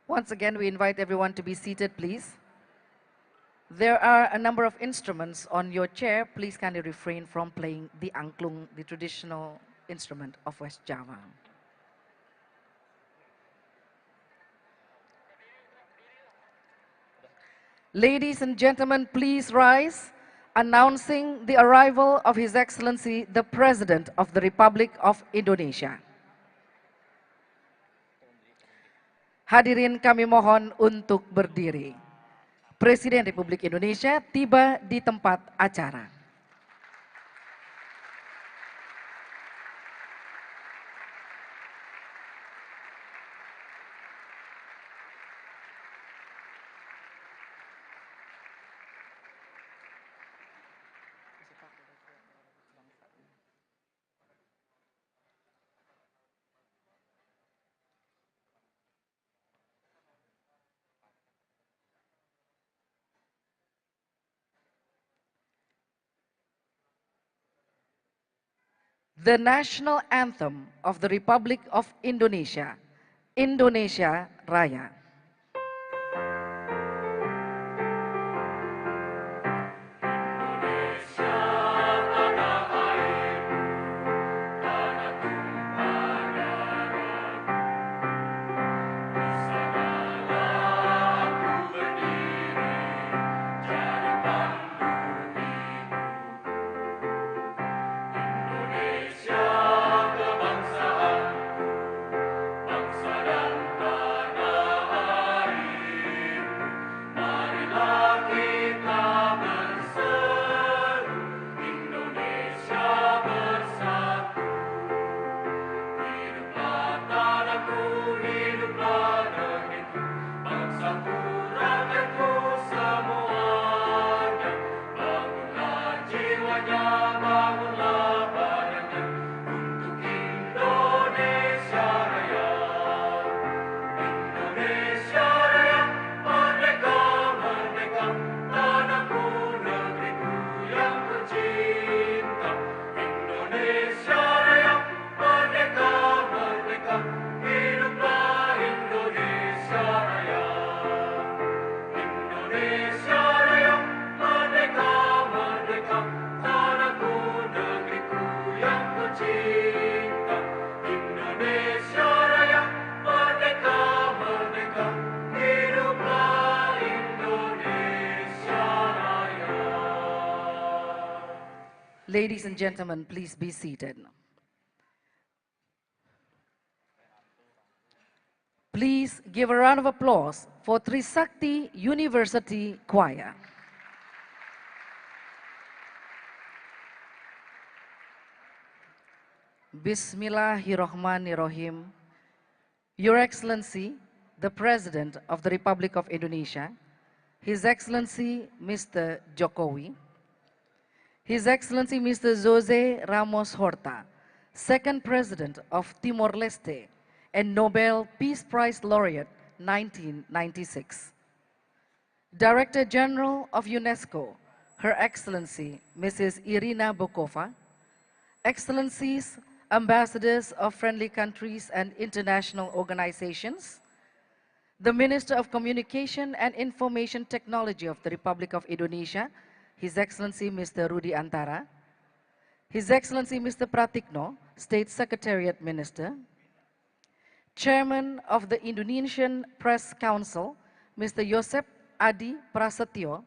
Once again, we invite everyone to be seated, please. There are a number of instruments on your chair. Please kindly refrain from playing the angklung, the traditional instrument of West Java. Ladies and gentlemen, please rise, announcing the arrival of His Excellency, the President of the Republic of Indonesia. Hadirin kami mohon untuk berdiri. Presiden Republik Indonesia tiba di tempat acara. The national anthem of the Republic of Indonesia, Indonesia Raya. Ladies and gentlemen, please be seated. Please give a round of applause for Trisakti University Choir. Bismillahirrahmanirrahim. Your Excellency, the President of the Republic of Indonesia, His Excellency Mr. Jokowi, His Excellency Mr. Jose Ramos Horta, Second President of Timor-Leste and Nobel Peace Prize Laureate 1996. Director General of UNESCO, Her Excellency Mrs. Irina Bokova, Excellencies, Ambassadors of friendly countries and international organizations, the Minister of Communication and Information Technology of the Republic of Indonesia, His Excellency Mr. Rudi Antara, His Excellency Mr. Pratikno, State Secretariat Minister, Chairman of the Indonesian Press Council, Mr. Yosep Adi Prasetyo,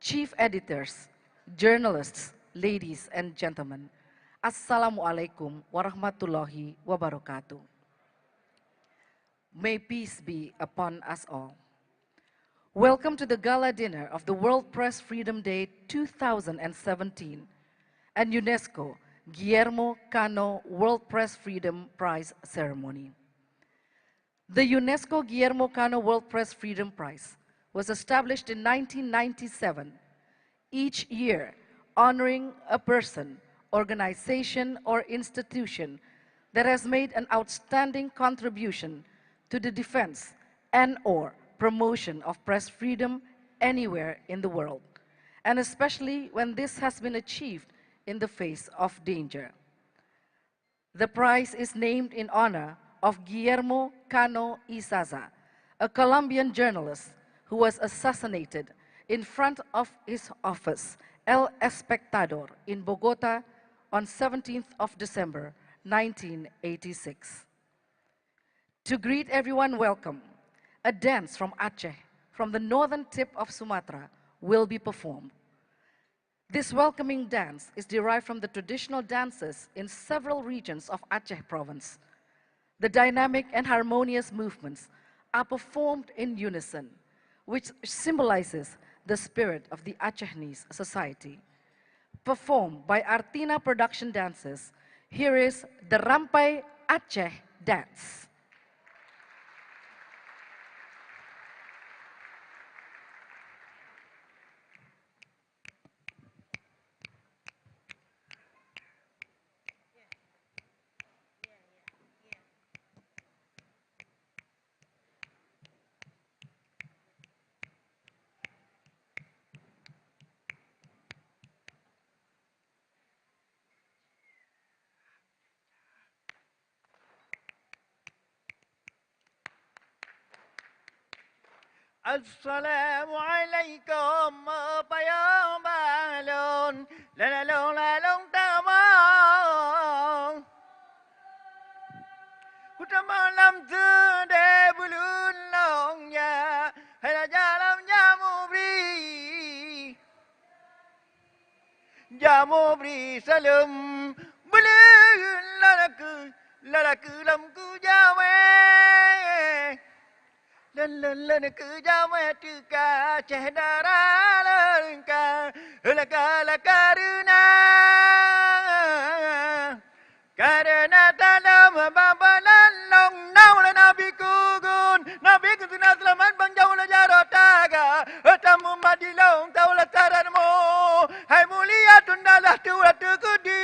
Chief Editors, journalists, ladies and gentlemen, Assalamualaikum warahmatullahi wabarakatuh. May peace be upon us all. Welcome to the gala dinner of the World Press Freedom Day 2017 and UNESCO Guillermo Cano World Press Freedom Prize ceremony. The UNESCO Guillermo Cano World Press Freedom Prize was established in 1997, each year honoring a person, organization, or institution that has made an outstanding contribution to the defense and/or promotion of press freedom anywhere in the world, and especially when this has been achieved in the face of danger. The prize is named in honor of Guillermo Cano Isaza, a Colombian journalist who was assassinated in front of his office, El Espectador, in Bogota on 17th of December, 1986. To greet everyone, welcome, a dance from Aceh, from the northern tip of Sumatra, will be performed. This welcoming dance is derived from the traditional dances in several regions of Aceh province. The dynamic and harmonious movements are performed in unison, which symbolizes the spirit of the Acehnese society. Performed by Artina Production Dancers, here is the Rampai Aceh Dance. Assalamualaikum payung balon lalong tamang Utamalam de bulun long ya hai jalam jamubri salam bulun lalaku lam ku jawe Lan cứ giao mẹ trừ cả trẻ đà ra lên cả là cả đứa na ta đâu mà ba lan lòng nâu là nabi kugun nabi kugun selamat bang jauh là jaro taga tamu madi long tau la taran mo hai mulia tunda lah tu kudi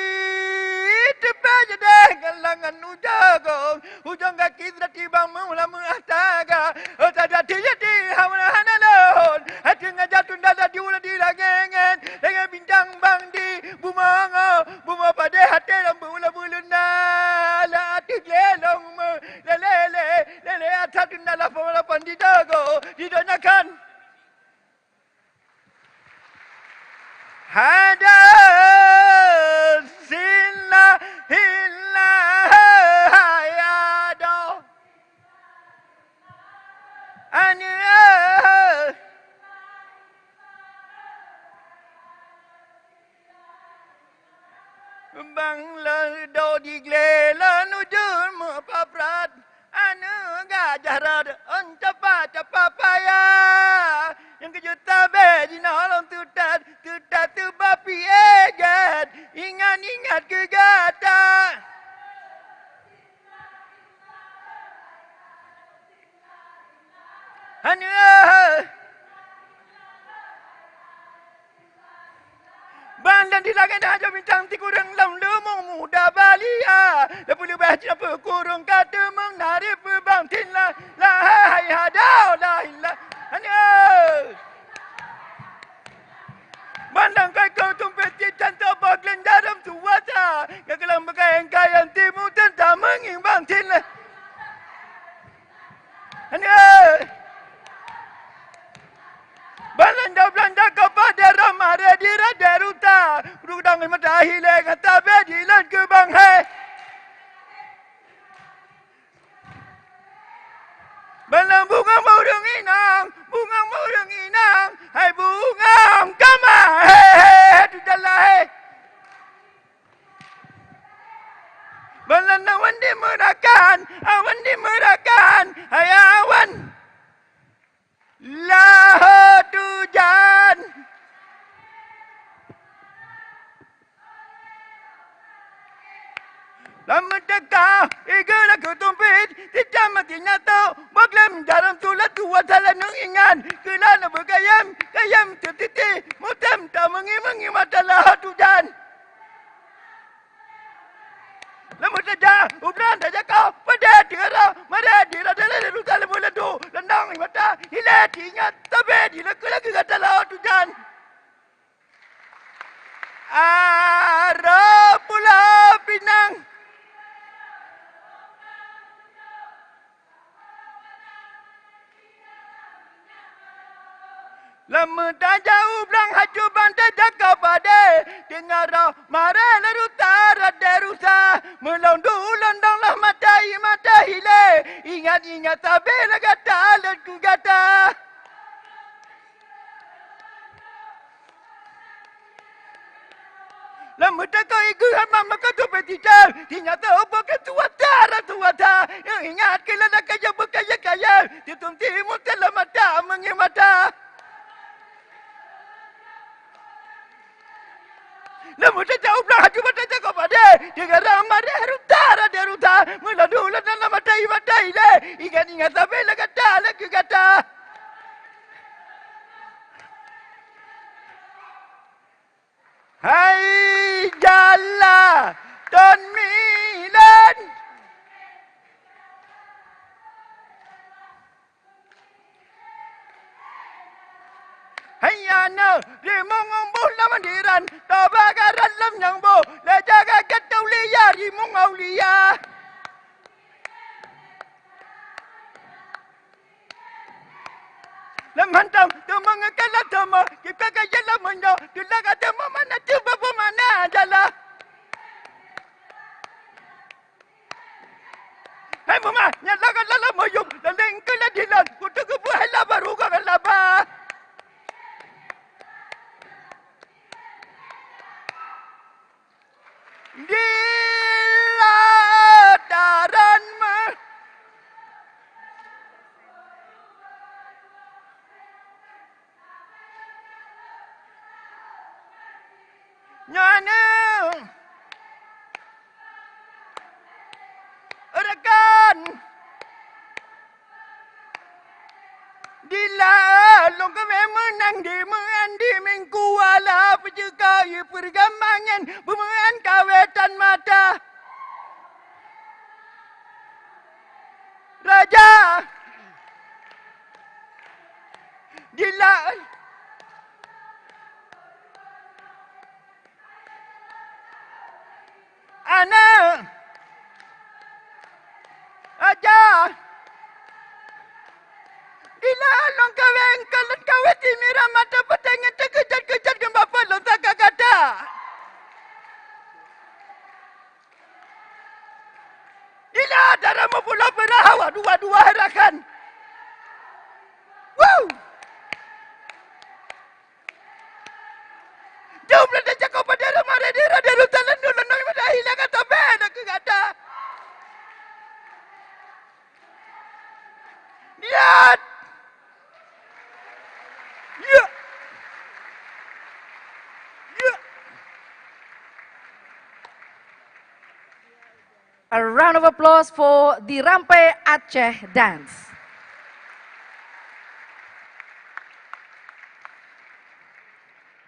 tepat je galangan ujago ujang kaki sudah tiba mula taga tada tiada hamna hanalon hati ngajatun dada diula di lagengen dengan bintang bang di buma pada hati lambu ula buluna la tiglelong lele atatun dala pamala pandidago didanakan hada sinna illa hayado Bang la do di gle la nu jun mu paprat anu gajah rad capa paya yang kejuta be di nolong tutat tu bapi egat ingat ke gata anu Bandan di lagan dah bintang ti kurang lam lemong muda balia. Dah boleh baca apa kurung kata menari bang tin la hai hadau la ilah. Hanya. Bandang kai kau tumpet ti tanpa baglen dalam tuwata. Gagalang bagayan kayan timu tentang menging bang tin la. Hanya. Belanda Belanda kepada ramare di daruta rudang matahi le kata bedilan ke bang hai Belang bunga murung inang hai bunga kama hai tu dalai Belang awan di merakan hai awan lah tujan lama teka igala kutumpit tidak mati nyata baglem dalam tulat tua salah nungingan kelana bergayam tertiti mutam tak mengi matalah tujan lama saja ubran saja kau pada dira dalam lutar lembu lendu lendang mata hilat ingat tapi di lagi kata laut hujan arah Pulau Pinang Lama tak jauh belang haju bantai jaga pada. Dengar mare lalu tarada rusa. Melong dulon dong lah matai le. Ingat tabela kata ku kata. Lama tak kau ikut mama kau tu petita. Ternyata apa ketua tara. Ingat kila nak kaya berkaya. Titum timur telah mata mengemata. Namun saya jauh belah haju mata jaga pada. Dengan ramah dia ruta. Mula dulu dalam matai le. Ingat sampai lah kata. Hai jala Don Milan. Hai ana dia mengumbuh lah mandiran. Tabagaran lam yang bo. Le jaga ketau liya di mengaulia. Lam hantam tu mengekala tama. Kita kaya lah menyo. Dula kata mana tu bapa mana jala. Hai mama, nyala kala moyong. Laleng kala dilan. Kutu kebuah lah baru kala laba. Dilataran mah nyana rekan dila long kami menang di meandi mengkuala pejagai pergambangan pemean kawetan mata raja dila anak raja dila long kaweng kalan kawet timira mata petangan terkejat gembapa long tak kata. Dila darah mempulau berahawa dua-dua harakan. Woo! Jom lah dia cakap pada ramai dia rutalan dulu nang madahi lah kata ben aku kata. Lihat. Ya. A round of applause for the Rampe Aceh dance.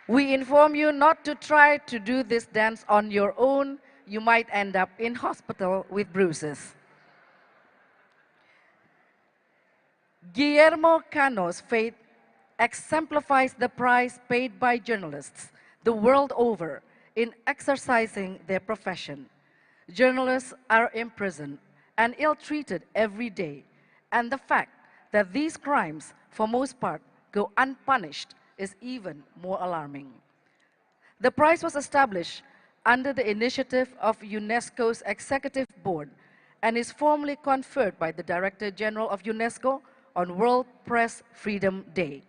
We inform you not to try to do this dance on your own. You might end up in hospital with bruises. Guillermo Cano's fate exemplifies the price paid by journalists the world over in exercising their profession. Journalists are imprisoned and ill-treated every day, and the fact that these crimes, for most part, go unpunished is even more alarming. The prize was established under the initiative of UNESCO's Executive Board and is formally conferred by the Director General of UNESCO on World Press Freedom Day.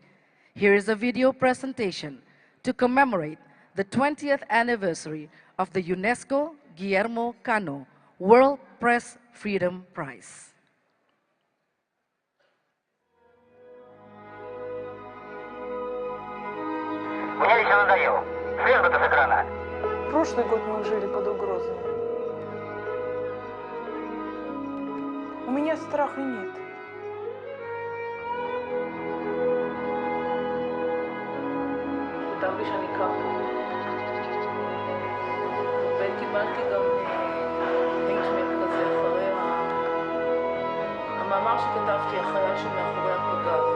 Here is a video presentation to commemorate the 20th anniversary of the UNESCO Guillermo Cano World Press Freedom Prize. Меня лично надоело. Слезно-то с экрана. Прошлый год мы жили под угрозой. У меня страха нет. כתב לי שאני קם. וקיבלתי גם מייל כזה אחרי המאמר שכתבתי, החייל שמאחורי הפגז.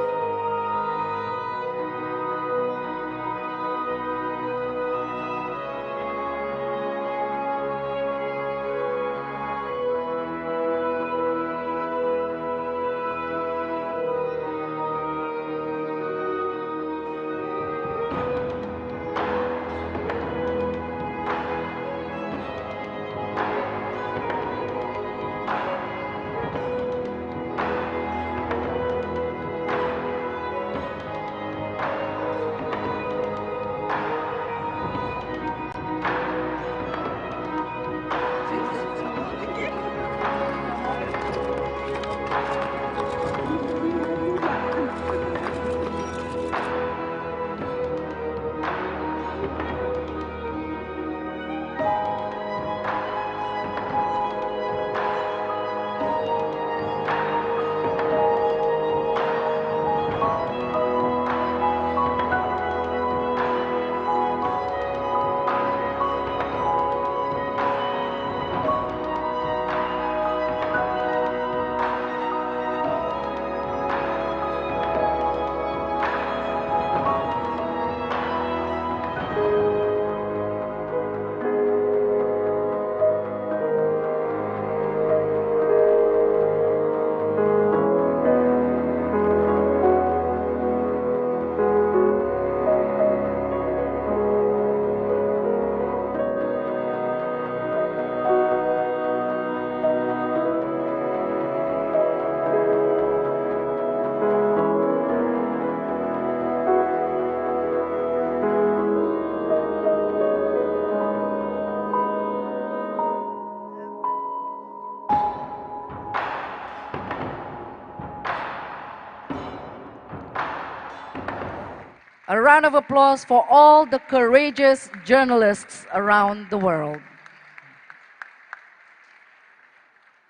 A round of applause for all the courageous journalists around the world.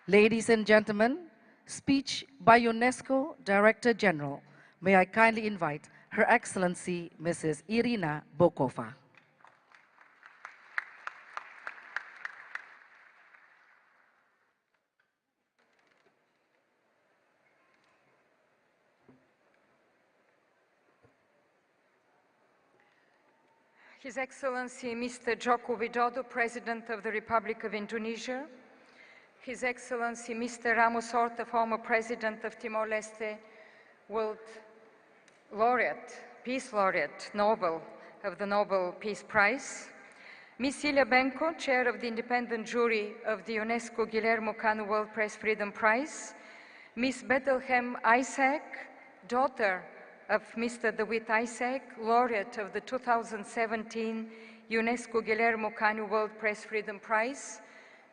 Ladies and gentlemen, speech by UNESCO Director General. May I kindly invite Her Excellency Mrs. Irina Bokova. His Excellency Mr. Joko Widodo, President of the Republic of Indonesia, His Excellency Mr. Ramos Horta, former President of Timor-Leste, World Laureate, Peace Laureate, Nobel of the Nobel Peace Prize, Ms. Ilya Benko, Chair of the Independent Jury of the UNESCO Guillermo Cano World Press Freedom Prize, Ms. Bethlehem Isaac, daughter of Mr. David Isaac, laureate of the 2017 UNESCO Guillermo Cano World Press Freedom Prize,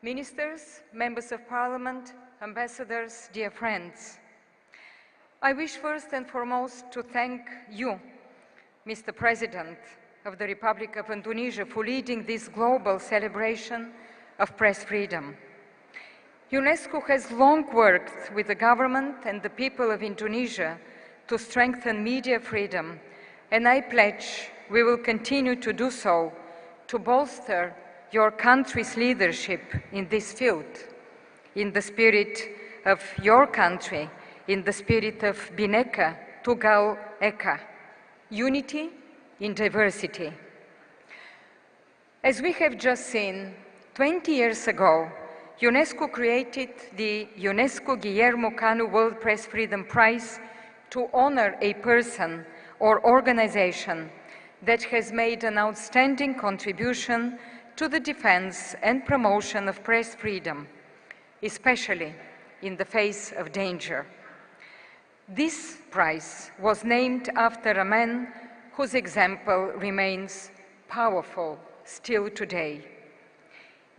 ministers, members of parliament, ambassadors, dear friends. I wish first and foremost to thank you, Mr. President of the Republic of Indonesia, for leading this global celebration of press freedom. UNESCO has long worked with the government and the people of Indonesia to strengthen media freedom, and I pledge we will continue to do so to bolster your country's leadership in this field, in the spirit of your country, in the spirit of Bhinneka Tunggal Ika, unity in diversity. As we have just seen, 20 years ago, UNESCO created the UNESCO Guillermo Cano World Press Freedom Prize to honor a person or organization that has made an outstanding contribution to the defense and promotion of press freedom, especially in the face of danger. This prize was named after a man whose example remains powerful still today.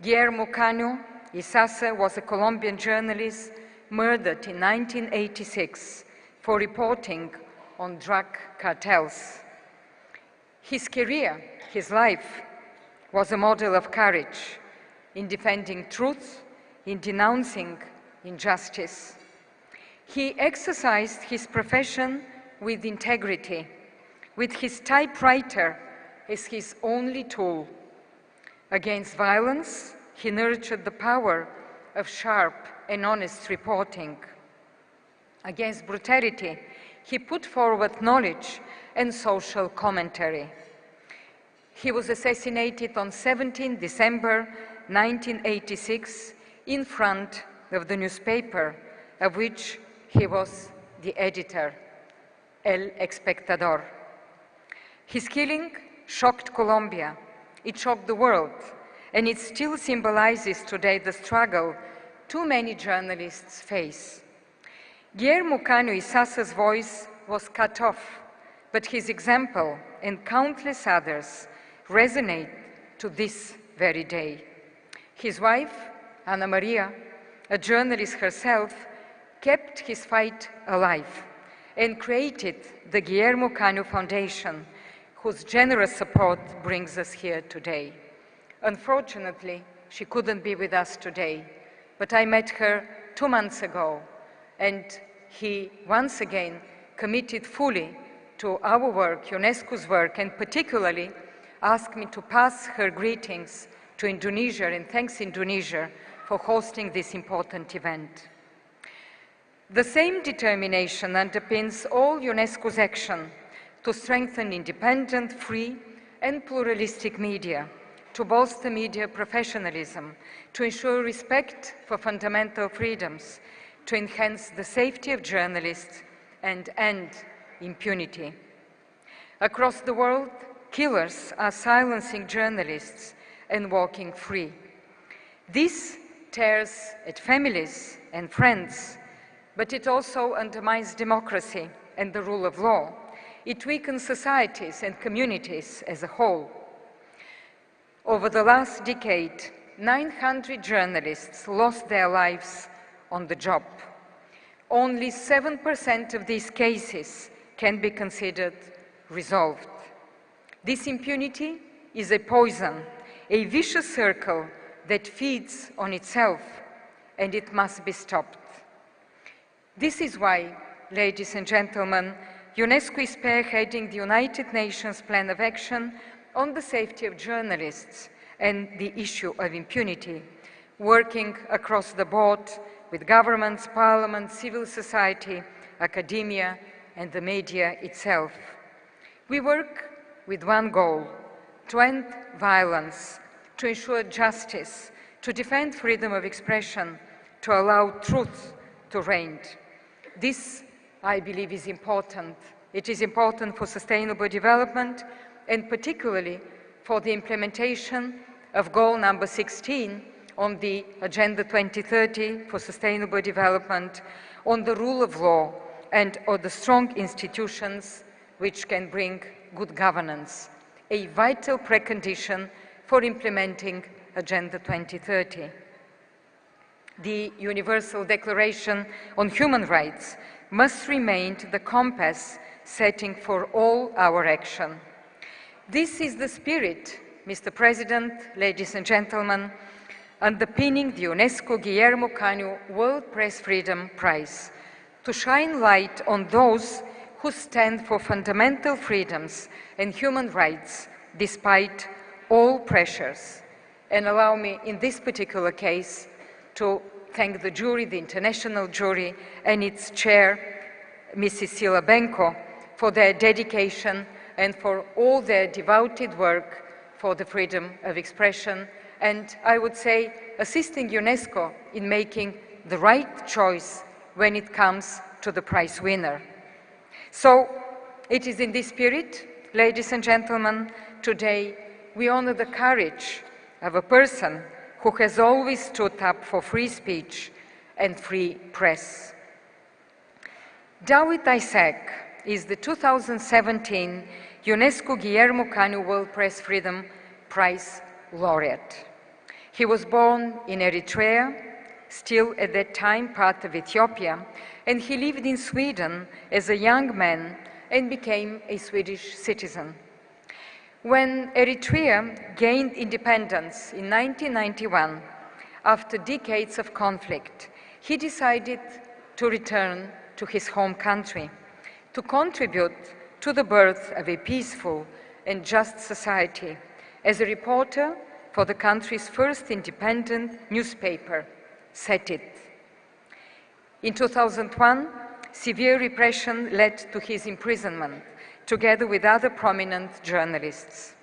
Guillermo Cano Isasa was a Colombian journalist murdered in 1986 for reporting on drug cartels. His career, his life, was a model of courage in defending truth, in denouncing injustice. He exercised his profession with integrity, with his typewriter as his only tool. Against violence, he nurtured the power of sharp and honest reporting. Against brutality, he put forward knowledge and social commentary. He was assassinated on 17 December 1986 in front of the newspaper of which he was the editor, El Espectador. His killing shocked Colombia, it shocked the world, and it still symbolizes today the struggle too many journalists face. Guillermo Cano Isasa's voice was cut off, but his example and countless others resonate to this very day. His wife, Ana Maria, a journalist herself, kept his fight alive and created the Guillermo Cano Foundation, whose generous support brings us here today. Unfortunately, she couldn't be with us today, but I met her 2 months ago, and he once again committed fully to our work, UNESCO's work, and particularly asked me to pass her greetings to Indonesia and thanks Indonesia for hosting this important event. The same determination underpins all UNESCO's action to strengthen independent, free, and pluralistic media, to bolster media professionalism, to ensure respect for fundamental freedoms, to enhance the safety of journalists and end impunity. Across the world, killers are silencing journalists and walking free. This tears at families and friends, but it also undermines democracy and the rule of law. It weakens societies and communities as a whole. Over the last decade, 900 journalists lost their lives on the job. Only 7% of these cases can be considered resolved. This impunity is a poison, a vicious circle that feeds on itself, and it must be stopped. This is why, ladies and gentlemen, UNESCO is spearheading the United Nations Plan of Action on the safety of journalists and the issue of impunity, working across the board with governments, parliaments, civil society, academia, and the media itself. We work with one goal: to end violence, to ensure justice, to defend freedom of expression, to allow truth to reign. This, I believe, is important. It is important for sustainable development, and particularly for the implementation of goal number 16 on the Agenda 2030 for Sustainable Development, on the rule of law, and on the strong institutions which can bring good governance, a vital precondition for implementing Agenda 2030. The Universal Declaration on Human Rights must remain the compass setting for all our action. This is the spirit, Mr. President, ladies and gentlemen, underpinning the UNESCO Guillermo Cano World Press Freedom Prize, to shine light on those who stand for fundamental freedoms and human rights despite all pressures. And allow me, in this particular case, to thank the jury, the international jury, and its chair, Mrs. Sila Benko, for their dedication and for all their devoted work for the freedom of expression, and I would say assisting UNESCO in making the right choice when it comes to the prize winner. So it is in this spirit, ladies and gentlemen, today we honor the courage of a person who has always stood up for free speech and free press. Dawit Isaak is the 2017 UNESCO Guillermo Cano World Press Freedom Prize laureate. He was born in Eritrea, still at that time part of Ethiopia, and he lived in Sweden as a young man and became a Swedish citizen. When Eritrea gained independence in 1991, after decades of conflict, he decided to return to his home country, to contribute to the birth of a peaceful and just society as a reporter for the country's first independent newspaper, Set It. In 2001, severe repression led to his imprisonment, together with other prominent journalists.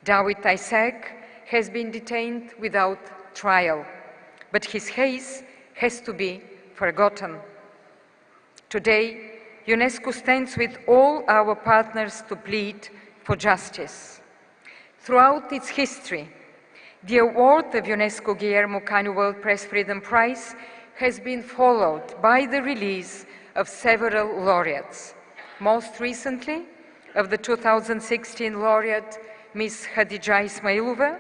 Dawit Isaak has been detained without trial, but his case has to be forgotten. Today, UNESCO stands with all our partners to plead for justice. Throughout its history, the award of UNESCO Guillermo Cano World Press Freedom Prize has been followed by the release of several laureates. Most recently, of the 2016 laureate, Ms. Khadija Ismailova.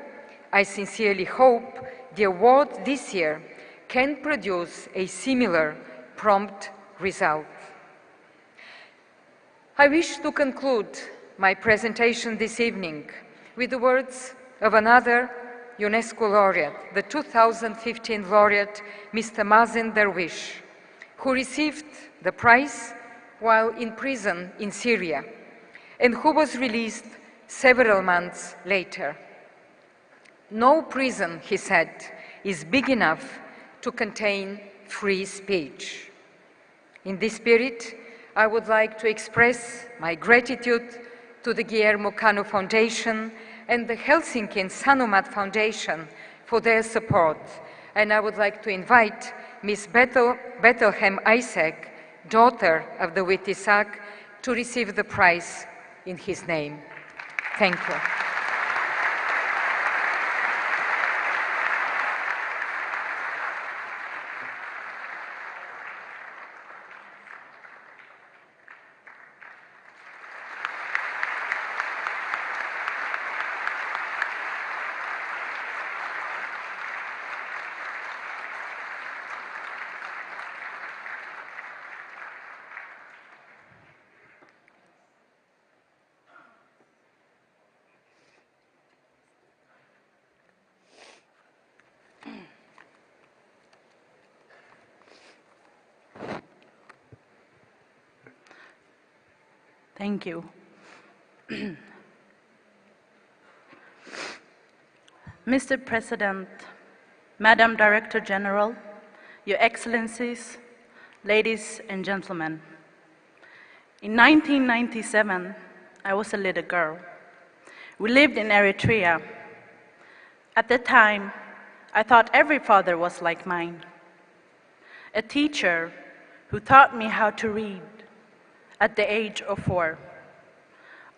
I sincerely hope the award this year can produce a similar prompt result. I wish to conclude my presentation this evening with the words of another UNESCO laureate, the 2015 laureate, Mr. Mazen Darwish, who received the prize while in prison in Syria, and who was released several months later. No prison, he said, is big enough to contain free speech. In this spirit, I would like to express my gratitude to the Guillermo Cano Foundation and the Helsinki and Sanomat Foundation for their support. And I would like to invite Ms. Bethlehem Isaac, daughter of the Dawit Isaak, to receive the prize in his name. Thank you. Thank you. Mr. President, Madam Director General, Your Excellencies, ladies and gentlemen. In 1997, I was a little girl. We lived in Eritrea. At the time, I thought every father was like mine. A teacher who taught me how to read at the age of 4.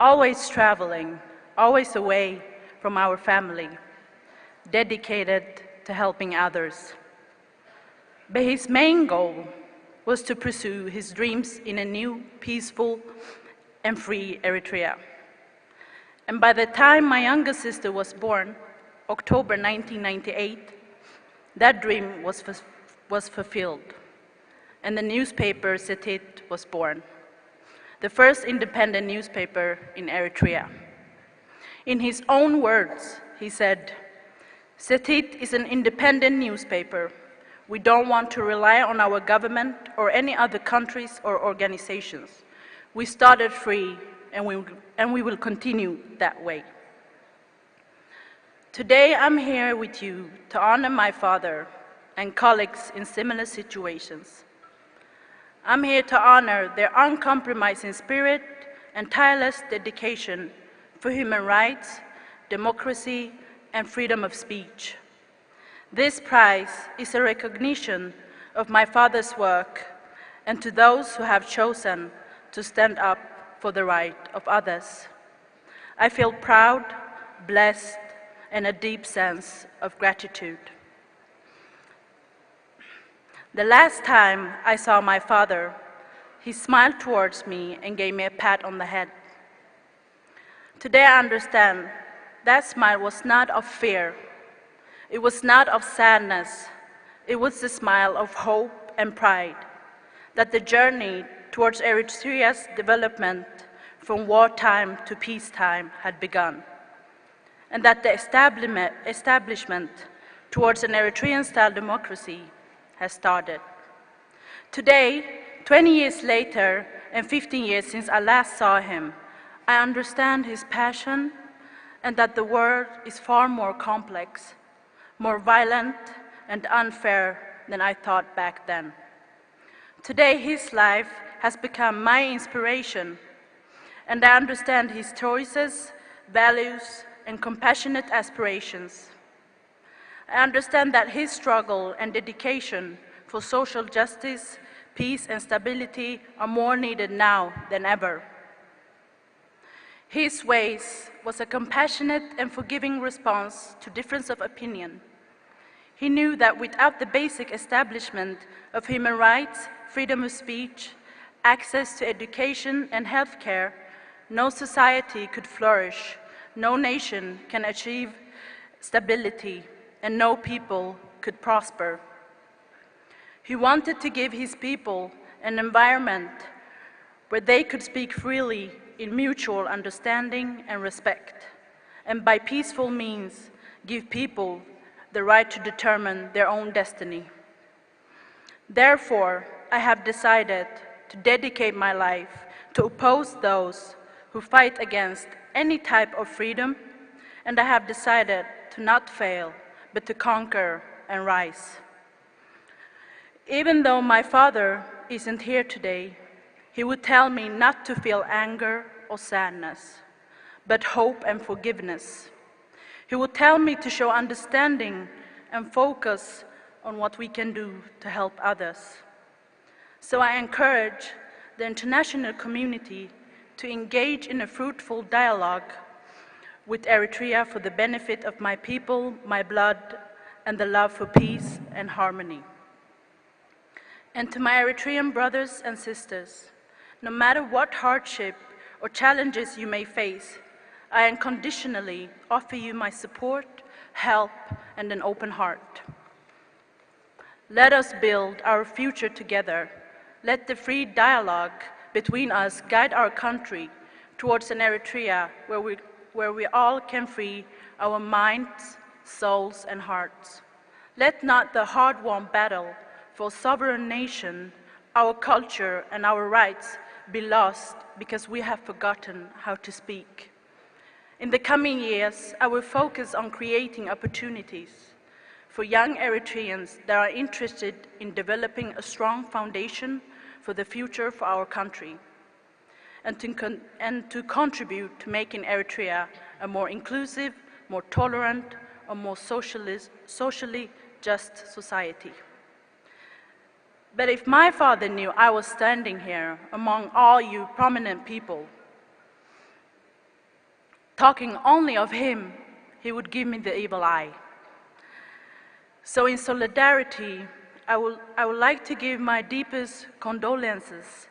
Always traveling, always away from our family, dedicated to helping others. But his main goal was to pursue his dreams in a new, peaceful, and free Eritrea. And by the time my younger sister was born, October 1998, that dream was fulfilled, and the newspaper Setit was born, the first independent newspaper in Eritrea. In his own words, he said, "Setit is an independent newspaper. We don't want to rely on our government or any other countries or organizations. We started free, and we will continue that way." Today, I'm here with you to honor my father and colleagues in similar situations. I'm here to honor their uncompromising spirit and tireless dedication for human rights, democracy, and freedom of speech. This prize is a recognition of my father's work and to those who have chosen to stand up for the right of others. I feel proud, blessed, and a deep sense of gratitude. The last time I saw my father, he smiled towards me and gave me a pat on the head. Today I understand that smile was not of fear. It was not of sadness. It was the smile of hope and pride that the journey towards Eritrea's development from wartime to peacetime had begun, and that the establishment towards an Eritrean-style democracy has started. Today, 20 years later and 15 years since I last saw him, I understand his passion and that the world is far more complex, more violent and unfair than I thought back then. Today, his life has become my inspiration, and I understand his choices, values, and compassionate aspirations. I understand that his struggle and dedication for social justice, peace, and stability are more needed now than ever. His ways was a compassionate and forgiving response to difference of opinion. He knew that without the basic establishment of human rights, freedom of speech, access to education and healthcare, no society could flourish, no nation can achieve stability, and no people could prosper. He wanted to give his people an environment where they could speak freely in mutual understanding and respect, and by peaceful means give people the right to determine their own destiny. Therefore, I have decided to dedicate my life to oppose those who fight against any type of freedom, and I have decided to not fail, but to conquer and rise. Even though my father isn't here today, he would tell me not to feel anger or sadness, but hope and forgiveness. He would tell me to show understanding and focus on what we can do to help others. So I encourage the international community to engage in a fruitful dialogue with Eritrea for the benefit of my people, my blood, and the love for peace and harmony. And to my Eritrean brothers and sisters, no matter what hardship or challenges you may face, I unconditionally offer you my support, help, and an open heart. Let us build our future together. Let the free dialogue between us guide our country towards an Eritrea where we all can free our minds, souls, and hearts. Let not the hard-won battle for sovereign nation, our culture, and our rights be lost because we have forgotten how to speak. In the coming years, I will focus on creating opportunities for young Eritreans that are interested in developing a strong foundation for the future for our country, and to contribute to making Eritrea a more inclusive, more tolerant, a more socially just society. But if my father knew I was standing here among all you prominent people, talking only of him, he would give me the evil eye. So in solidarity, I would like to give my deepest condolences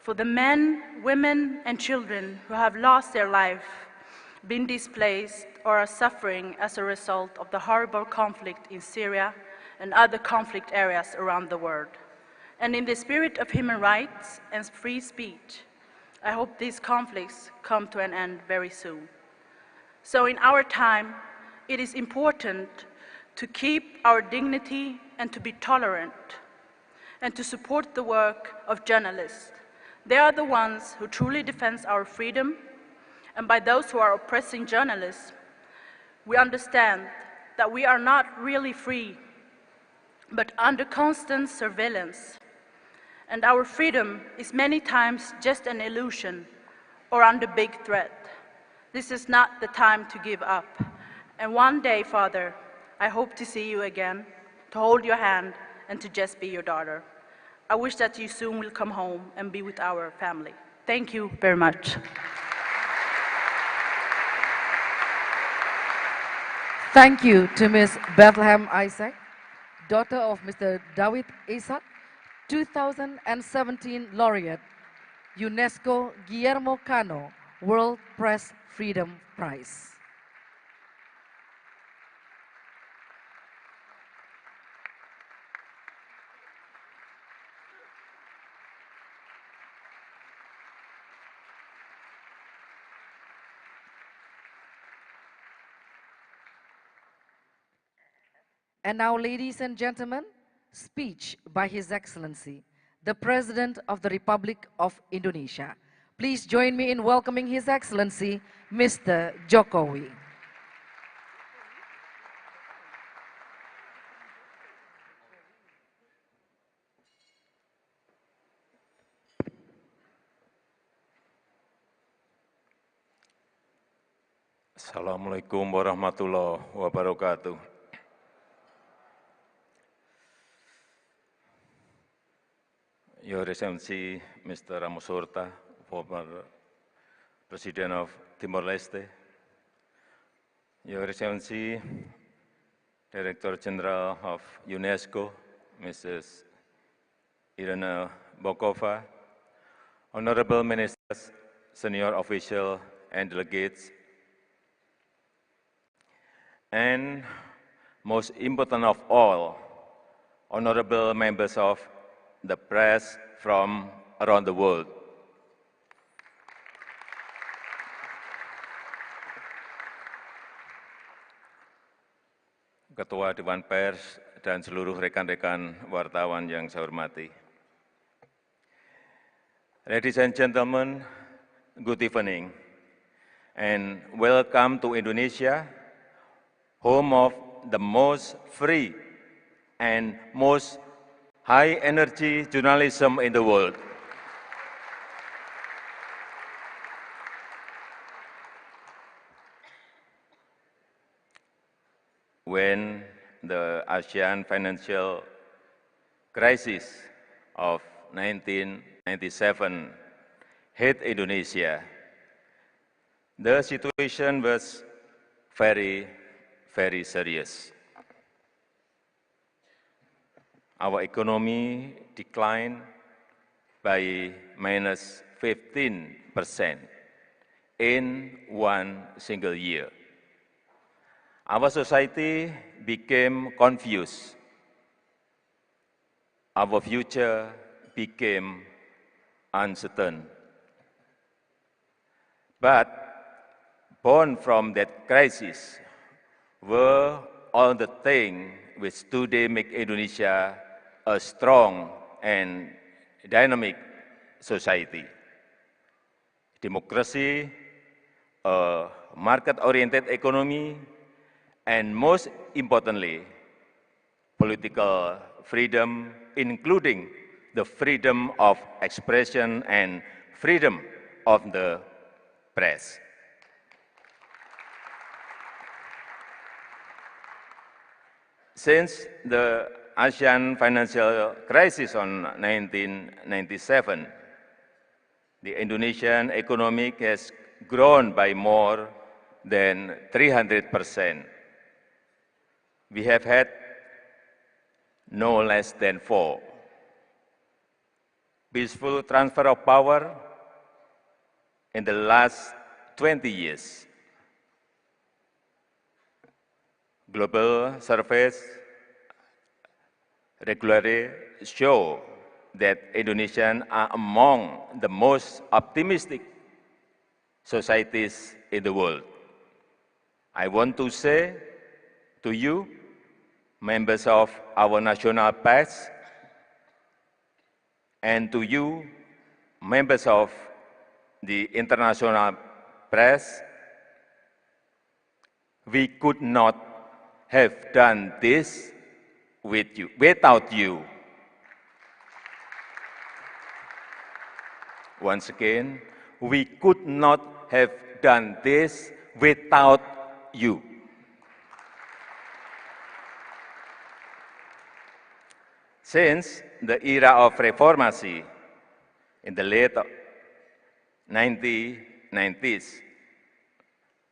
for the men, women, and children who have lost their life, been displaced, or are suffering as a result of the horrible conflict in Syria and other conflict areas around the world. And in the spirit of human rights and free speech, I hope these conflicts come to an end very soon. So in our time, it is important to keep our dignity and to be tolerant and to support the work of journalists. They are the ones who truly defend our freedom, and by those who are oppressing journalists, we understand that we are not really free, but under constant surveillance. And our freedom is many times just an illusion or under big threat. This is not the time to give up. And one day, Father, I hope to see you again, to hold your hand, and to just be your daughter. I wish that you soon will come home and be with our family. Thank you very much. Thank you to Ms. Bethlehem Isaac, daughter of Mr. Dawit Isaac, 2017 laureate, UNESCO Guillermo Cano World Press Freedom Prize. And now, ladies and gentlemen, speech by His Excellency, the President of the Republic of Indonesia. Please join me in welcoming His Excellency, Mr. Jokowi. Assalamualaikum warahmatullahi wabarakatuh. Your Excellency, Mr. Ramos Horta, former President of Timor-Leste, Your Excellency, Director General of UNESCO, Mrs. Irina Bokova, Honorable Ministers, Senior Officials, and Delegates, and most important of all, honorable members of the press from around the world. Ketua Dewan Pers dan seluruh rekan-rekan wartawan yang saya hormati. Ladies and gentlemen, good evening and welcome to Indonesia, home of the most free and most high-energy journalism in the world. When the Asian financial crisis of 1997 hit Indonesia, the situation was very, very serious. Our economy declined by minus 15% in one single year. Our society became confused. Our future became uncertain. But born from that crisis were all the things which today make Indonesia a strong and dynamic society. democracy, a market-oriented economy, and most importantly, political freedom, including the freedom of expression and freedom of the press. Since the Asian financial crisis on 1997, the Indonesian economy has grown by more than 300%. We have had no less than 4 peaceful transfer of power in the last 20 years. Global surveys regularly show that Indonesians are among the most optimistic societies in the world. I want to say to you, members of our national press, and to you, members of the international press, we could not have done this without you. Once again, we could not have done this without you. Since the era of reformasi in the late 1990s,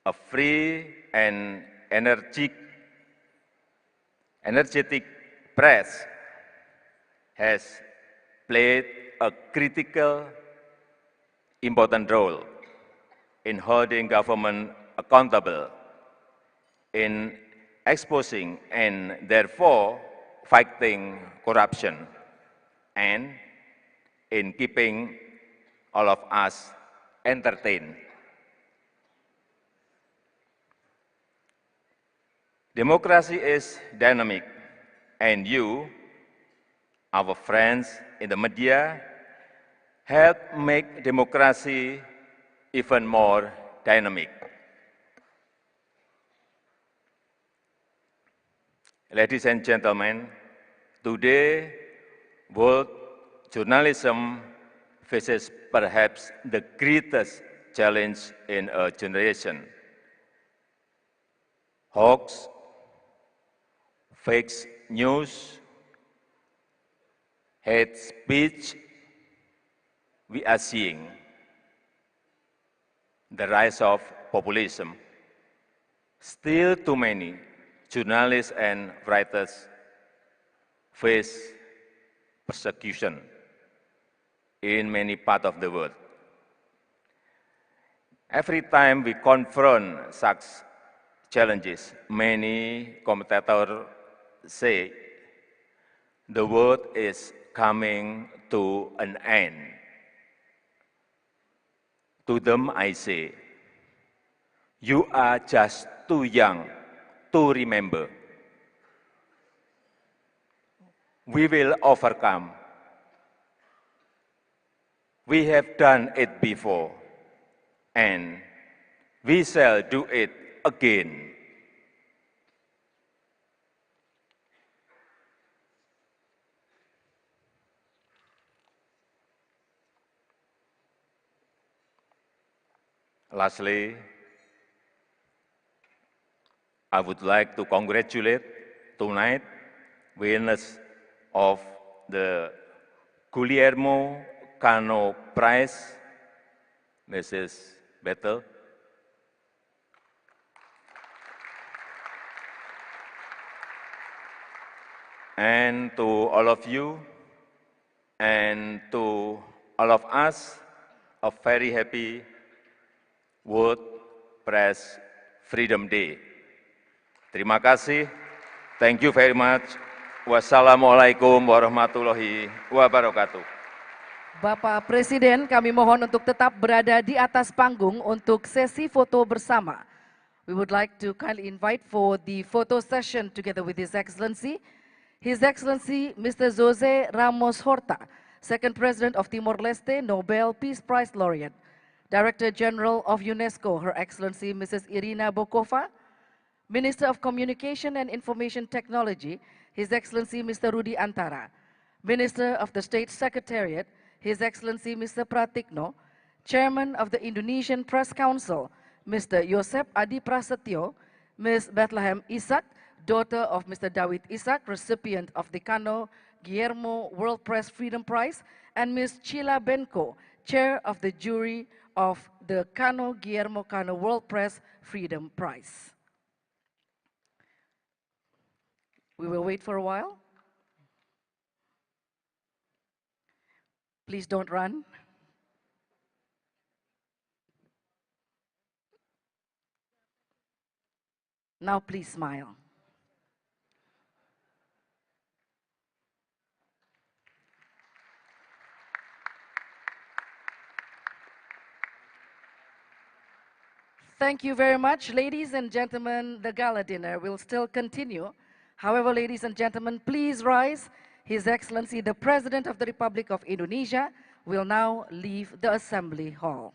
a free and energetic press has played a critical, important role in holding government accountable, in exposing and therefore fighting corruption, and in keeping all of us entertained. Democracy is dynamic, and you, our friends in the media, help make democracy even more dynamic. Ladies and gentlemen, today, world journalism faces perhaps the greatest challenge in a generation. Hoax, fake news, hate speech, we are seeing the rise of populism. Still too many journalists and writers face persecution in many parts of the world. Every time we confront such challenges, many commentators say the world is coming to an end. To them I say, you are just too young to remember. We will overcome. We have done it before, and we shall do it again. Lastly, I would like to congratulate tonight winners of the Guillermo Cano Prize, Mrs. Bethel. And to all of you, and to all of us, a very happy World Press Freedom Day. Terima kasih. Thank you very much. Wassalamualaikum warahmatullahi wabarakatuh. Bapak Presiden, kami mohon untuk tetap berada di atas panggung untuk sesi foto bersama. We would like to kindly invite for the photo session together with His Excellency Mr. Jose Ramos Horta, Second President of Timor-Leste, Nobel Peace Prize Laureate. Director General of UNESCO, Her Excellency Mrs. Irina Bokova, Minister of Communication and Information Technology, His Excellency Mr. Rudi Antara, Minister of the State Secretariat, His Excellency Mr. Pratikno, Chairman of the Indonesian Press Council, Mr. Yosep Adi Prasetyo, Ms. Bethlehem Isak, daughter of Mr. Dawit Isak, recipient of the Cano Guillermo World Press Freedom Prize, and Ms. Chila Benko, Chair of the Jury of the Cano Guillermo Cano World Press Freedom Prize. We will wait for a while. Please don't run. Now please smile. Thank you very much, ladies and gentlemen. The gala dinner will still continue. However, ladies and gentlemen, please rise. His Excellency, the President of the Republic of Indonesia, will now leave the Assembly Hall.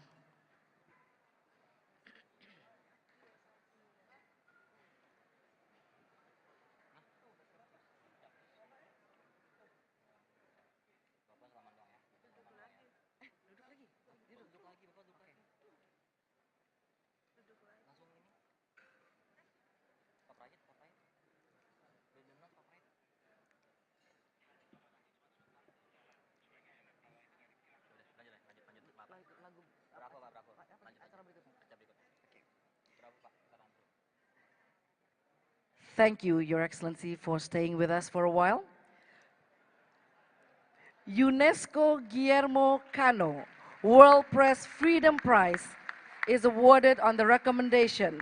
Thank you, Your Excellency, for staying with us for a while. UNESCO Guillermo Cano World Press Freedom Prize is awarded on the recommendation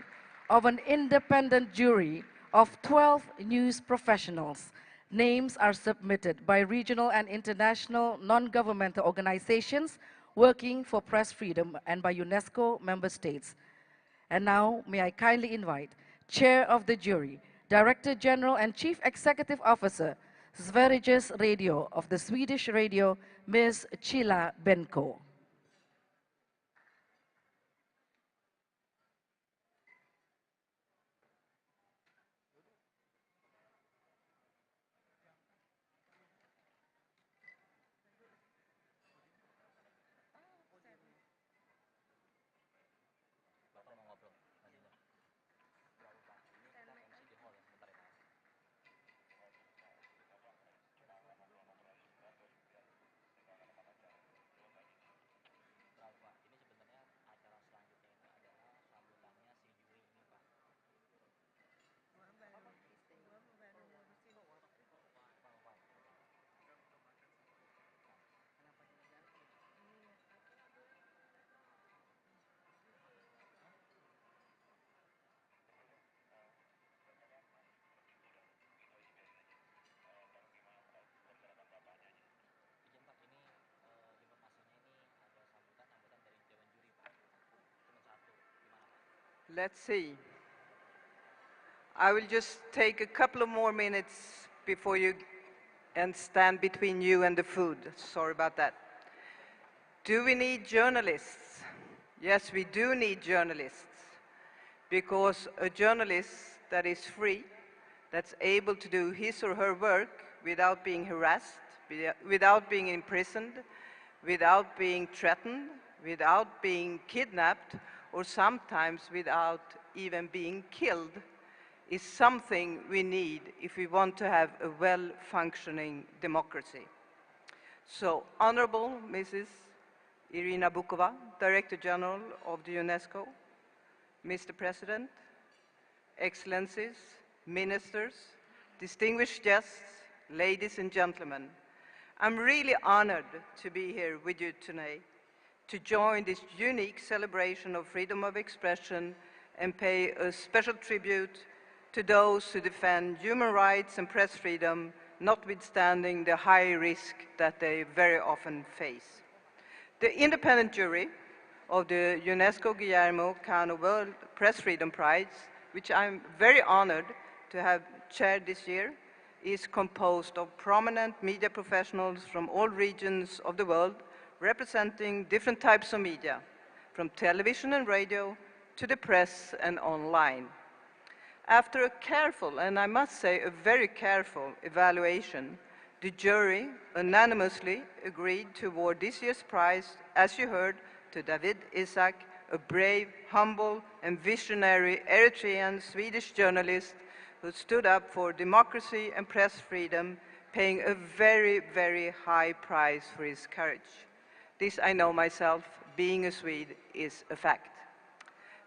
of an independent jury of 12 news professionals. Names are submitted by regional and international non-governmental organizations working for press freedom and by UNESCO member states. And now, may I kindly invite Chair of the Jury, Director General and Chief Executive Officer, Sveriges Radio of the Swedish Radio, Ms. Chila Benko. Let's see. I will just take a couple of more minutes before you and stand between you and the food. Sorry about that. Do we need journalists? Yes, we do need journalists, because a journalist that is free, that's able to do his or her work without being harassed, without being imprisoned, without being threatened, without being kidnapped, or sometimes without even being killed, is something we need if we want to have a well-functioning democracy. So, Honorable Mrs. Irina Bokova, Director General of the UNESCO, Mr. President, Excellencies, Ministers, distinguished guests, ladies and gentlemen, I'm really honored to be here with you today to join this unique celebration of freedom of expression and pay a special tribute to those who defend human rights and press freedom, notwithstanding the high risk that they very often face. The independent jury of the UNESCO Guillermo Cano World Press Freedom Prize, which I'm very honored to have chaired this year, is composed of prominent media professionals from all regions of the world, representing different types of media. from television and radio to the press and online. After a careful, and I must say a very careful evaluation, the jury unanimously agreed to award this year's prize, as you heard, to David Isaak, a brave, humble, and visionary Eritrean Swedish journalist who stood up for democracy and press freedom, paying a very, very high price for his courage. This I know myself, being a Swede, is a fact.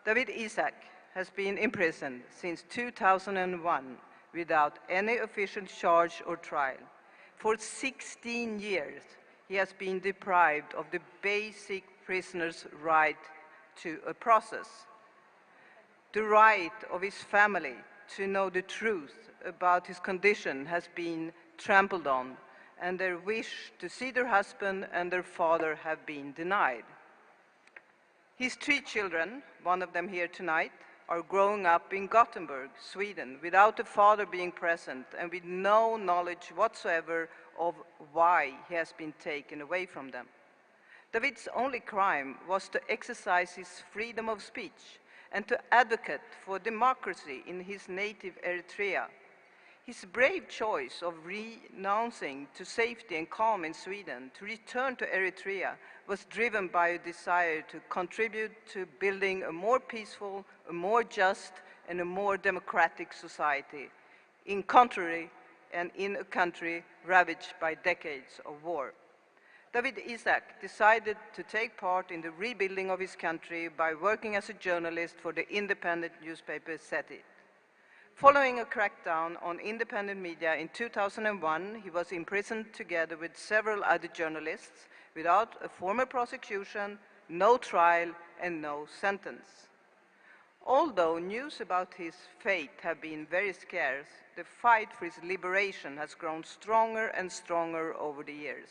David Isaak has been imprisoned since 2001 without any official charge or trial. For 16 years, he has been deprived of the basic prisoner's right to a process. The right of his family to know the truth about his condition has been trampled on, and their wish to see their husband and their father have been denied. His 3 children, one of them here tonight, are growing up in Gothenburg, Sweden, without a father being present and with no knowledge whatsoever of why he has been taken away from them. David's only crime was to exercise his freedom of speech and to advocate for democracy in his native Eritrea. His brave choice of renouncing to safety and calm in Sweden to return to Eritrea was driven by a desire to contribute to building a more peaceful, a more just, and a more democratic society, in contrary and in a country ravaged by decades of war. David Isaak decided to take part in the rebuilding of his country by working as a journalist for the independent newspaper SETI. Following a crackdown on independent media in 2001, he was imprisoned together with several other journalists without a formal prosecution, no trial, and no sentence. Although news about his fate have been very scarce, the fight for his liberation has grown stronger and stronger over the years.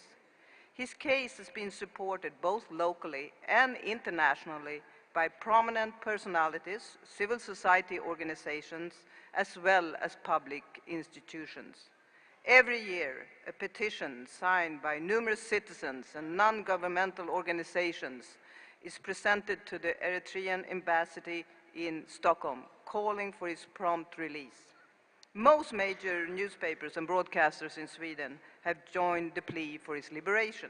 His case has been supported both locally and internationally by prominent personalities, civil society organizations, as well as public institutions. Every year, a petition signed by numerous citizens and non-governmental organizations is presented to the Eritrean embassy in Stockholm, calling for his prompt release. Most major newspapers and broadcasters in Sweden have joined the plea for his liberation.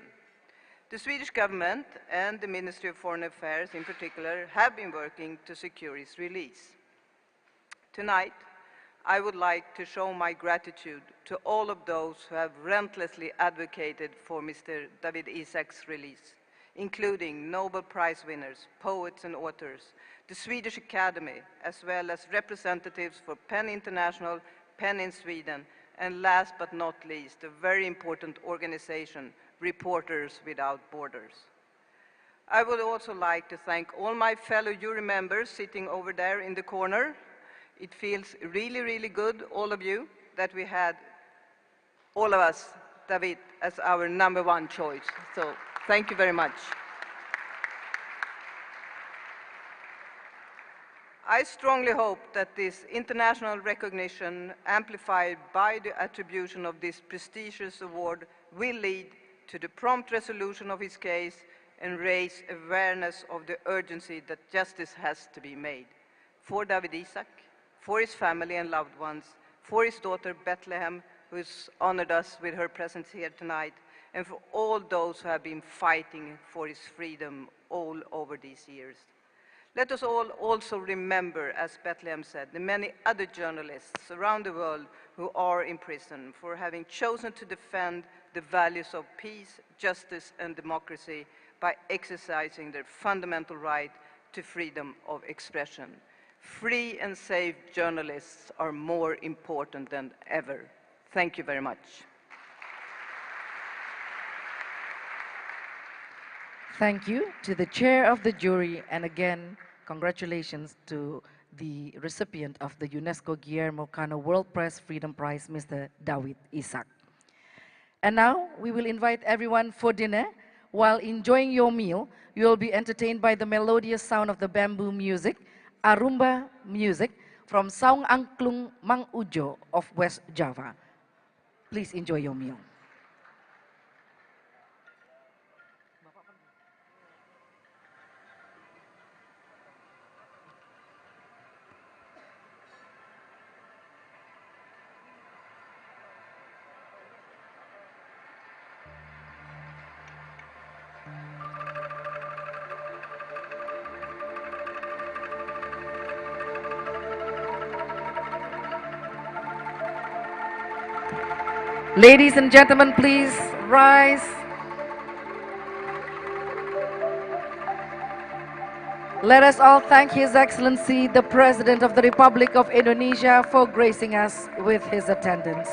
The Swedish government and the Ministry of Foreign Affairs in particular have been working to secure his release. Tonight, I would like to show my gratitude to all of those who have relentlessly advocated for Mr. David Isaak's release, including Nobel Prize winners, poets and authors, the Swedish Academy, as well as representatives for PEN International, PEN in Sweden, and last but not least, a very important organization, Reporters Without Borders. I would also like to thank all my fellow jury members sitting over there in the corner. It feels really, really good, all of you, that we had all of us, David, as our #1 choice. So thank you very much. I strongly hope that this international recognition, amplified by the attribution of this prestigious award, will lead to the prompt resolution of his case and raise awareness of the urgency that justice has to be made for David Isaak, for his family and loved ones, for his daughter Bethlehem, who has honored us with her presence here tonight, and for all those who have been fighting for his freedom all over these years. Let us all also remember, as Bethlehem said, the many other journalists around the world who are in prison for having chosen to defend the values of peace, justice, and democracy by exercising their fundamental right to freedom of expression. Free and safe journalists are more important than ever. Thank you very much. Thank you to the chair of the jury, and again, congratulations to the recipient of the UNESCO Guillermo Cano World Press Freedom Prize, Mr. David Isaak. And now, we will invite everyone for dinner. While enjoying your meal, you will be entertained by the melodious sound of the bamboo music, Arumba music, from Saung Angklung Mang Ujo of West Java. Please enjoy your meal. Ladies and gentlemen, please rise. Let us all thank His Excellency, the President of the Republic of Indonesia, for gracing us with his attendance.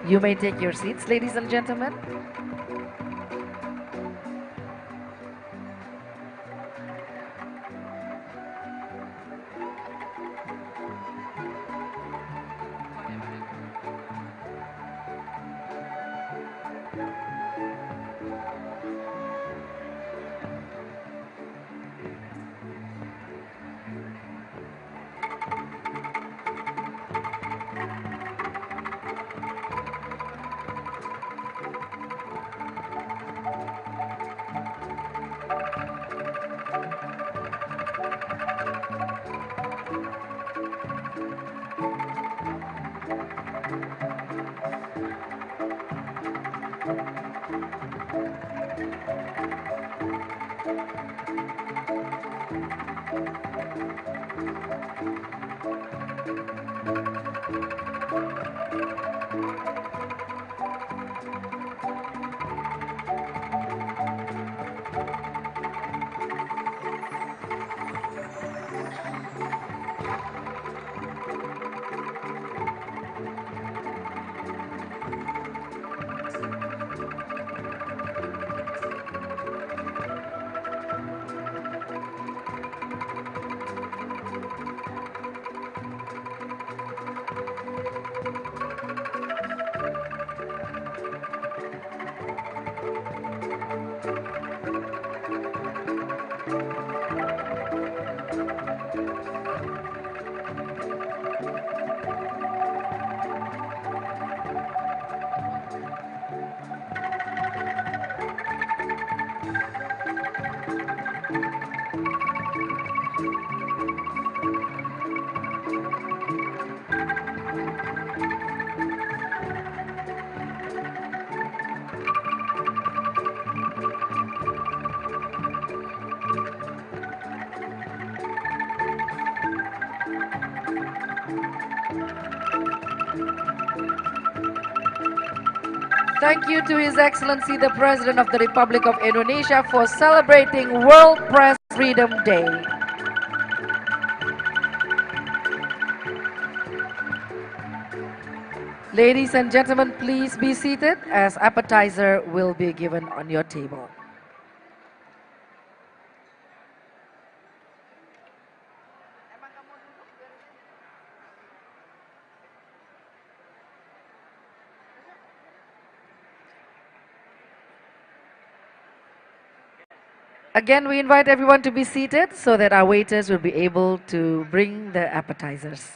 You may take your seats, ladies and gentlemen. Thank you to His Excellency the President of the Republic of Indonesia for celebrating World Press Freedom Day. Ladies and gentlemen, please be seated as appetizer will be given on your table. Again, we invite everyone to be seated so that our waiters will be able to bring the appetizers.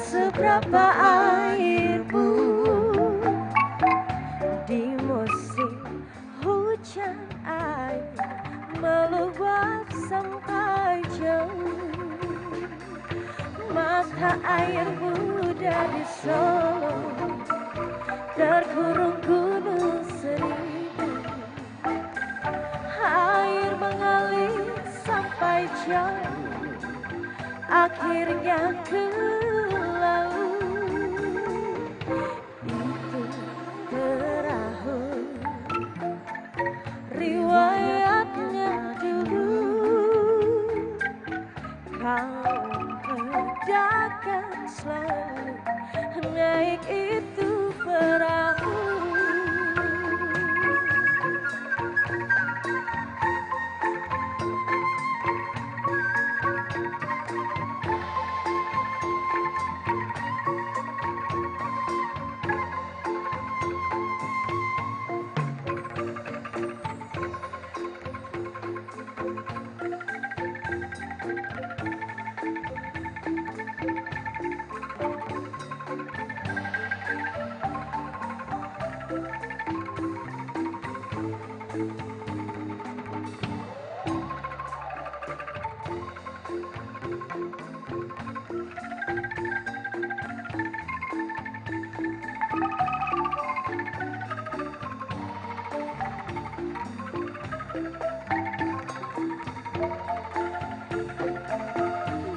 seberapa airmu di musim hujan, air meluap sampai jauh. Mata airmu dari Solo terkurung gunung seribu. Air mengalir sampai jauh, akhirnya ke laut. Itu perahu riwayatnya dulu. Kau pedagang selalu naik itu perahu.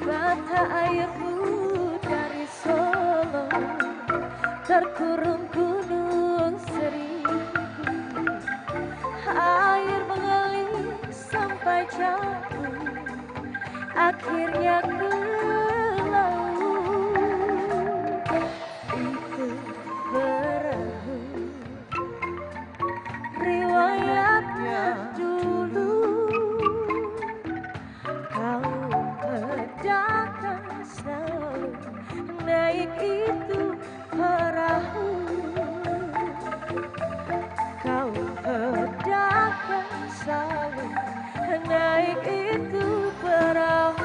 Mata airmu dari Solo terkurung gunung seribu. Air mengalir sampai jauh, akhirnya ke laut. Itu perahu riwayatnya dulu. Kau pedagang selalu naik itu perahu. Kau pedagang selalu naik itu perahu.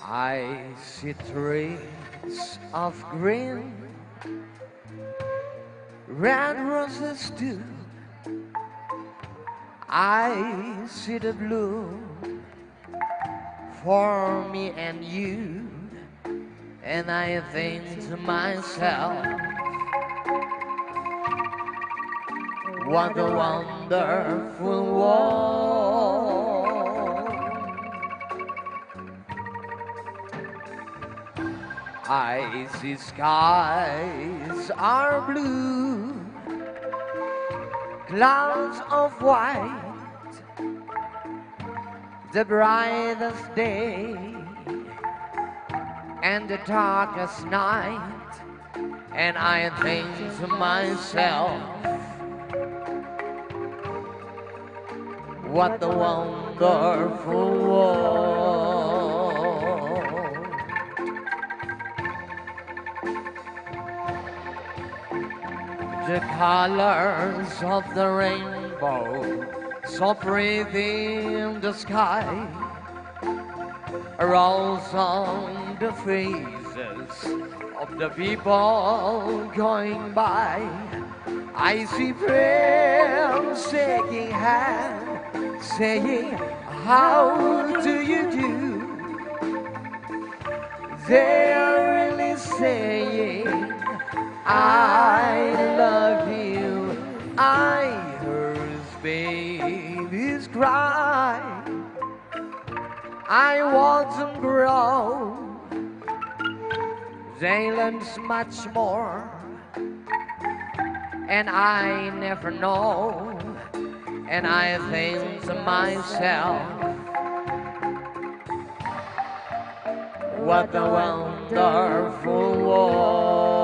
I see trees of green red roses too. I see the blue for me and you, and I think to myself, what a wonderful world. I see skies are blue, clouds of white, the brightest day and the darkest night, and I think to myself, what a wonderful world. The colors of the rainbow, so pretty in the sky, are also on the faces of the people going by. I see friends shaking hands, saying, how do you do? They're really saying, I love you. I heard babies cry. I watch them grow. They learn much more, and I never know. And I think to myself, what a wonderful world.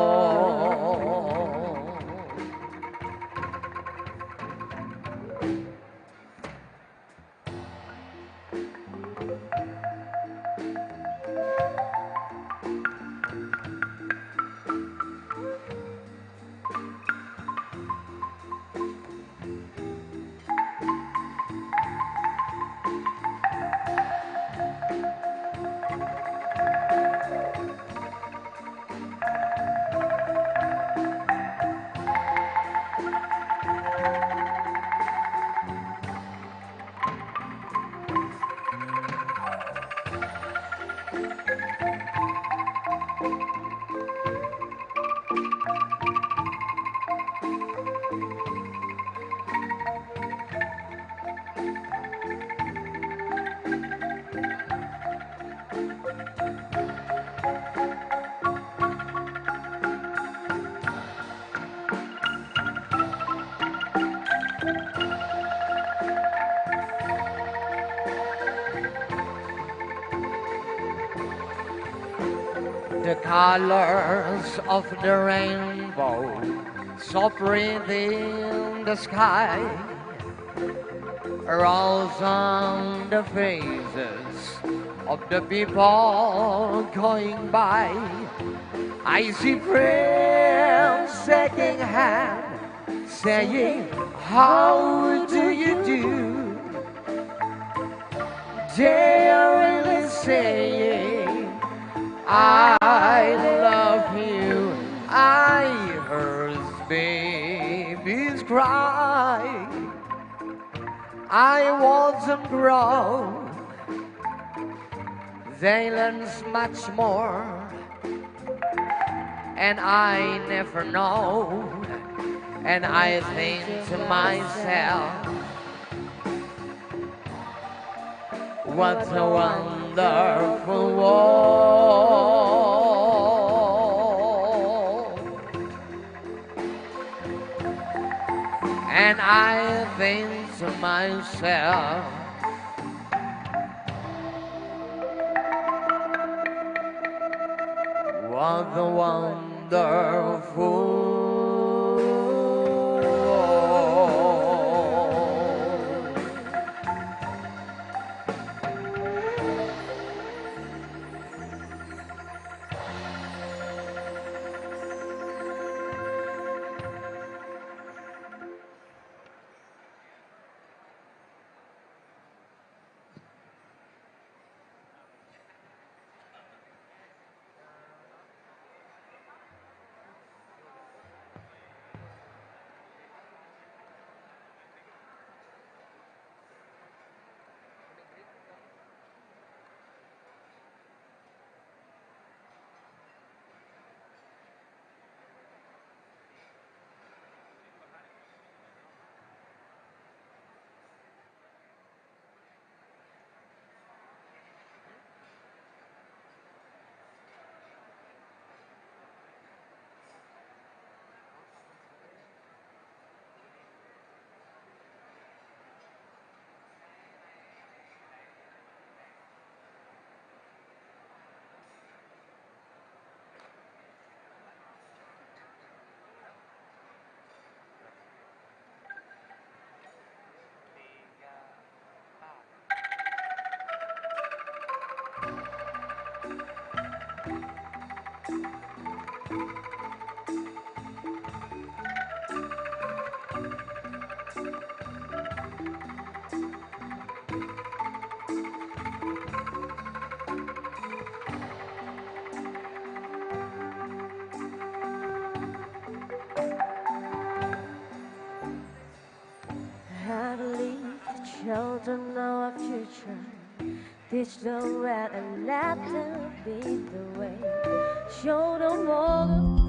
The colors of the rainbow, so pretty in the sky, are also on the faces of the people going by. I see friends shaking hands, saying, how do you do? They're really saying, I love you. I heard babies cry. I watch them grow. They learn much more, and I never know. And I think to myself, what a wonderful world. And I think to myself, what a wonderful world. Teach them well and let them beat the way. Show them all the